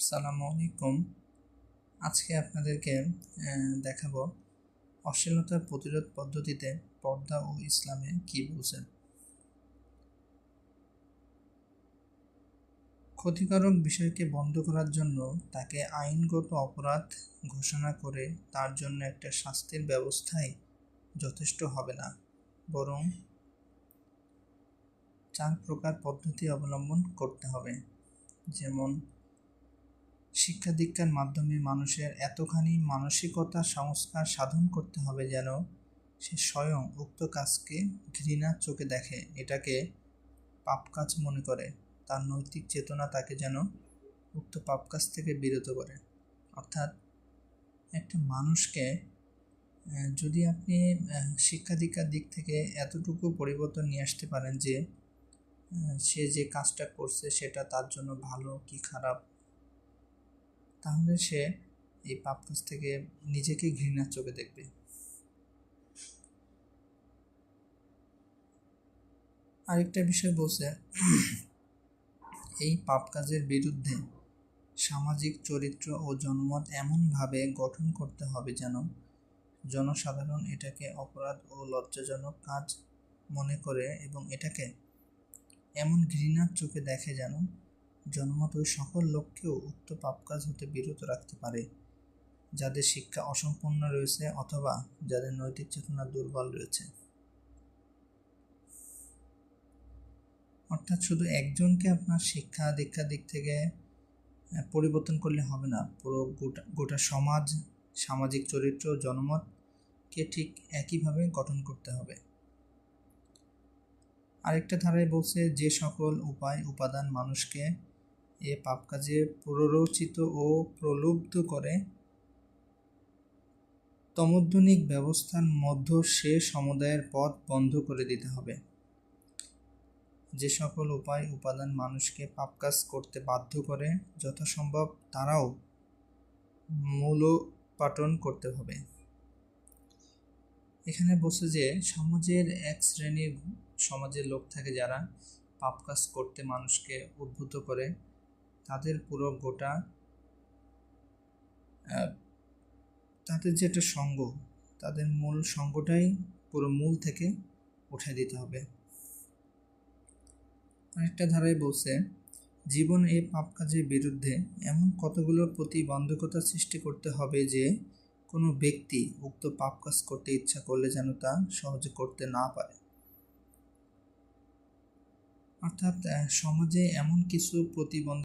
আসসালামু আলাইকুম। আজকে আপনাদেরকে দেখাবো অশ্লীলতা প্রতিরোধ পদ্ধতিতে পর্দা ও ইসলামে কি বলছেন। ক্ষতিকারক বিষয়কে বন্ধ করার জন্য তাকে আইনগত অপরাধ ঘোষণা করে তার জন্য একটা শাস্তির ব্যবস্থাই যথেষ্ট হবে না, বরং 4 প্রকার পদ্ধতি অবলম্বন করতে হবে। যেমন শিক্ষা দীক্ষার মাধ্যমে মানুষের এতখানি মানসিকতা সংস্কার সাধন করতে হবে যেন সে স্বয়ং উক্ত কাজকে ঘৃণার চোখে দেখে, এটাকে পাপ কাজ মনে করে। তার নৈতিক চেতনা তাকে যেন উক্ত পাপ কাজ থেকে বিরত করে। অর্থাৎ একটা মানুষকে যদি আপনি শিক্ষা দীক্ষার দিক থেকে এতটুকু পরিবর্তন নিয়ে আসতে পারেন যে সে যে কাজটা করছে সেটা তার জন্য ভালো কি খারাপ, তাহলে সে এই পাপ কাজ থেকে নিজেকে ঘৃণার চোখে দেখবে। আরেকটা বিষয় বলছে, এই পাপ কাজের বিরুদ্ধে সামাজিক চরিত্র ও জনমত এমনভাবে গঠন করতে হবে যেন জনসাধারণ এটাকে অপরাধ ও লজ্জাজনক কাজ মনে করে এবং এটাকে এমন ঘৃণার চোখে দেখে যেন জনমত ওই সকল লোককেও উক্ত পাপ কাজ হতে বিরত রাখতে পারে যাদের শিক্ষা অসম্পূর্ণ রয়েছে অথবা যাদের নৈতিক চেতনা দুর্বল রয়েছে। অর্থাৎ শুধু একজনকে আপনার শিক্ষা দীক্ষার দিক থেকে পরিবর্তন করলে হবে না, পুরো গোটা সমাজ, সামাজিক চরিত্র, জনমতকে ঠিক একইভাবে গঠন করতে হবে। আরেকটা ধারায় বলছে, যে সকল উপাদান মানুষকে এ পাপ কাজে প্ররোচিত ও প্রলুব্ধ করে তমোদ্দনিক ব্যবস্থার মধ্য সে সমুদায়ের পথ বন্ধ করে দিতে হবে। যে সকল উপাদান মানুষকে পাপ কাজ করতে বাধ্য করে যথাসম্ভব তারাও মূলোৎপাটন করতে হবে। এখানে বলছে যে সমাজের এক শ্রেণীর সমাজের লোক থাকে যারা পাপ কাজ করতে মানুষকে উদ্বুদ্ধ করে, তাদের পুরো গোটা তাদের যেটা সঙ্গ, তাদের মূল সঙ্গটাই পুরো মূল থেকে উঠে দিতে হবে। আরেকটা ধারায় বলছে, জীবন এই পাপ কাজের বিরুদ্ধে এমন কতগুলো প্রতিবন্ধকতা সৃষ্টি করতে হবে যে কোনো ব্যক্তি উক্ত পাপ কাজ করতে ইচ্ছা করলে যেন তা সহজে করতে না পারে। অর্থাৎ সমাজে এমন কিছু প্রতিবন্ধক